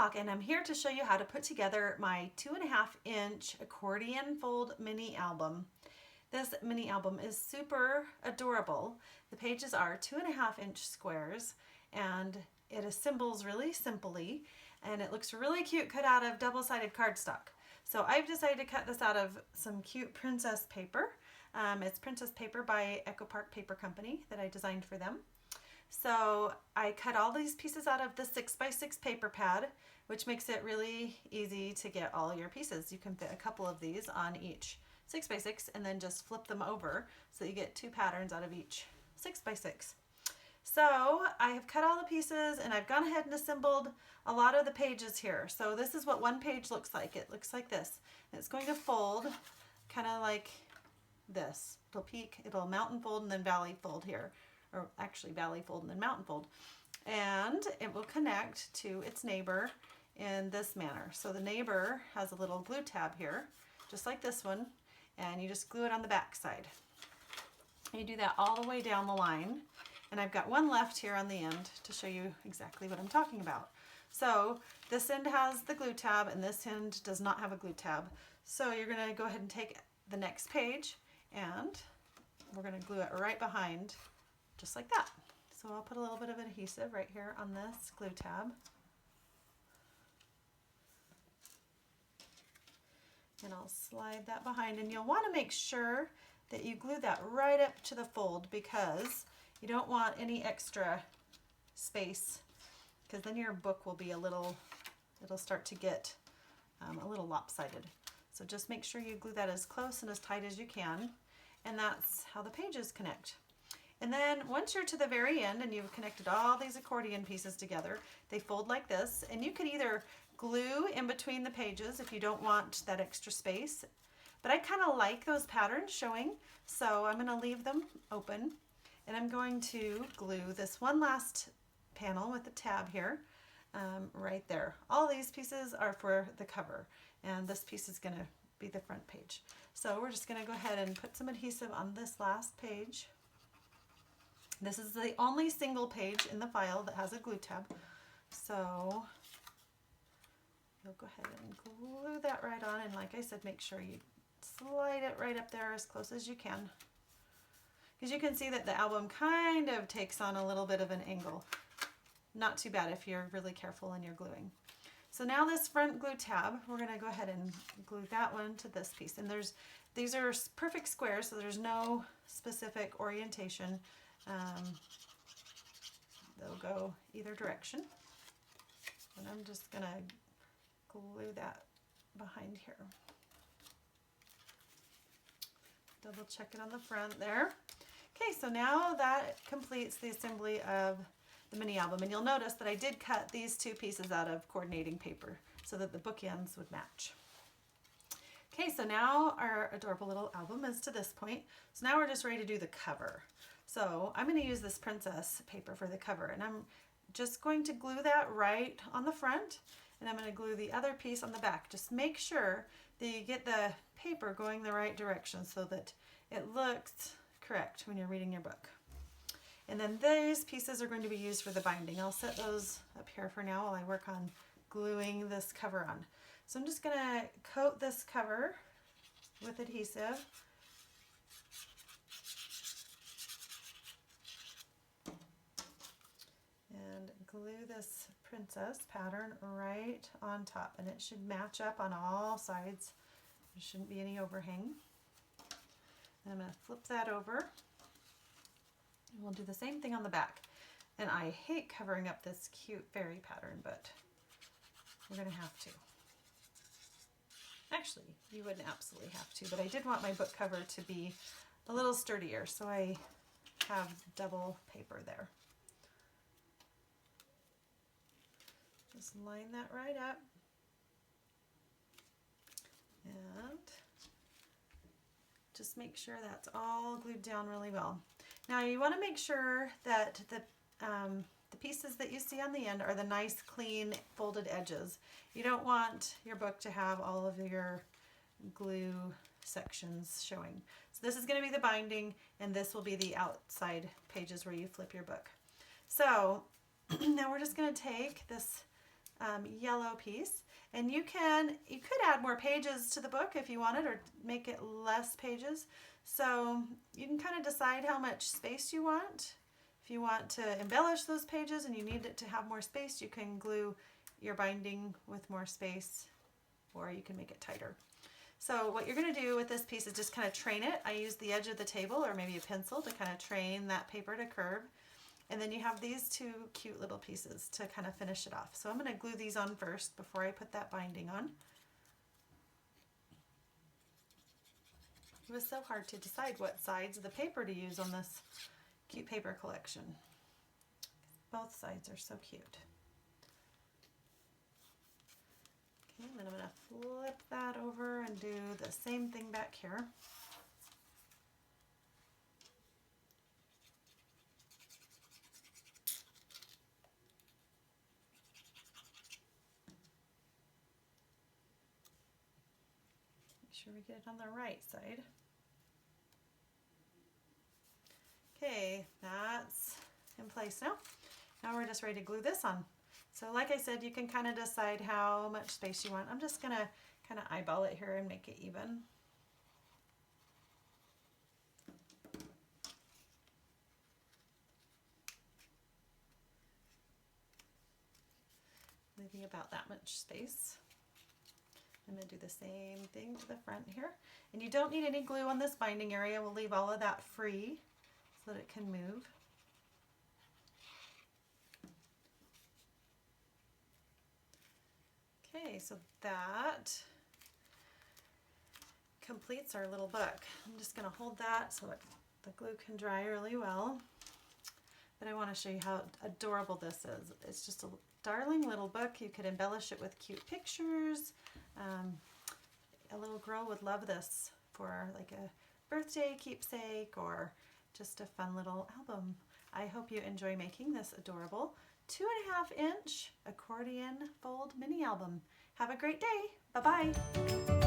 Whitlock, and I'm here to show you how to put together my 2.5-inch accordion fold mini album. This mini album is super adorable. The pages are 2.5-inch squares, and it assembles really simply, and it looks really cute cut out of double-sided cardstock. So I've decided to cut this out of some cute princess paper. It's princess paper by Echo Paper Company that I designed for them. So I cut all these pieces out of the 6x6 paper pad, which makes it really easy to get all your pieces. You can fit a couple of these on each 6x6 and then just flip them over so you get 2 patterns out of each 6x6. So I have cut all the pieces and I've gone ahead and assembled a lot of the pages here. So this is what one page looks like. It looks like this. And it's going to fold kind of like this. It'll peak, it'll mountain fold and then valley fold here. Or actually valley fold and then mountain fold. And it will connect to its neighbor in this manner. So the neighbor has a little glue tab here, just like this one, and you just glue it on the back side. You do that all the way down the line, and I've got one left here on the end to show you exactly what I'm talking about. So this end has the glue tab and this end does not have a glue tab. So you're going to go ahead and take the next page and we're going to glue it right behind, just like that. So I'll put a little bit of adhesive right here on this glue tab. And I'll slide that behind, and you'll want to make sure that you glue that right up to the fold because you don't want any extra space, because then your book will be it'll start to get a little lopsided. So just make sure you glue that as close and as tight as you can, and that's how the pages connect. And then once you're to the very end and you've connected all these accordion pieces together, they fold like this, and you could either glue in between the pages if you don't want that extra space, but I kind of like those patterns showing, so I'm going to leave them open, and I'm going to glue this one last panel with the tab here right there. All these pieces are for the cover, and this piece is going to be the front page. So we're just going to go ahead and put some adhesive on this last page. This is the only single page in the file that has a glue tab. So you'll go ahead and glue that right on, and like I said, make sure you slide it right up there as close as you can. Because you can see that the album kind of takes on a little bit of an angle. Not too bad if you're really careful in your gluing. So now this front glue tab, we're going to go ahead and glue that one to this piece. And these are perfect squares, so there's no specific orientation. They'll go either direction, and I'm just gonna glue that behind here. Double check it on the front there. Okay, so now that completes the assembly of the mini album, and you'll notice that I did cut these 2 pieces out of coordinating paper so that the bookends would match. Okay, so now our adorable little album is to this point. So now we're just ready to do the cover. So I'm going to use this princess paper for the cover, and I'm just going to glue that right on the front, and I'm going to glue the other piece on the back. Just make sure that you get the paper going the right direction so that it looks correct when you're reading your book. And then these pieces are going to be used for the binding. I'll set those up here for now while I work on gluing this cover on. So I'm just going to coat this cover with adhesive. And glue this princess pattern right on top, and it should match up on all sides. There shouldn't be any overhang. And I'm going to flip that over, and we'll do the same thing on the back. And I hate covering up this cute fairy pattern, but we're going to have to. Actually, you wouldn't absolutely have to, but I did want my book cover to be a little sturdier, so I have double paper there. Just line that right up, and just make sure that's all glued down really well. Now you want to make sure that the pieces that you see on the end are the nice clean folded edges. You don't want your book to have all of your glue sections showing. So this is going to be the binding, and this will be the outside pages where you flip your book. So now we're just going to take this yellow piece. And you could add more pages to the book if you wanted, or make it less pages. So you can kind of decide how much space you want. If you want to embellish those pages and you need it to have more space, you can glue your binding with more space, or you can make it tighter. So what you're going to do with this piece is just kind of train it. I use the edge of the table or maybe a pencil to kind of train that paper to curve. And then you have these two cute little pieces to kind of finish it off. So I'm going to glue these on first before I put that binding on. It was so hard to decide what sides of the paper to use on this cute paper collection. Both sides are so cute. Okay, and then I'm going to flip that over and do the same thing back here. Make sure we get it on the right side. Okay, that's in place now. Now we're just ready to glue this on. So like I said, you can kind of decide how much space you want. I'm just gonna kind of eyeball it here and make it even. Leaving about that much space. I'm gonna do the same thing to the front here. And you don't need any glue on this binding area. We'll leave all of that free so that it can move. Okay, so that completes our little book. I'm just going to hold that so the glue can dry really well. But I want to show you how adorable this is. It's just a darling little book. You could embellish it with cute pictures. A little girl would love this for like a birthday keepsake or just a fun little album. I hope you enjoy making this adorable 2.5-inch accordion fold mini album. Have a great day. Bye-bye.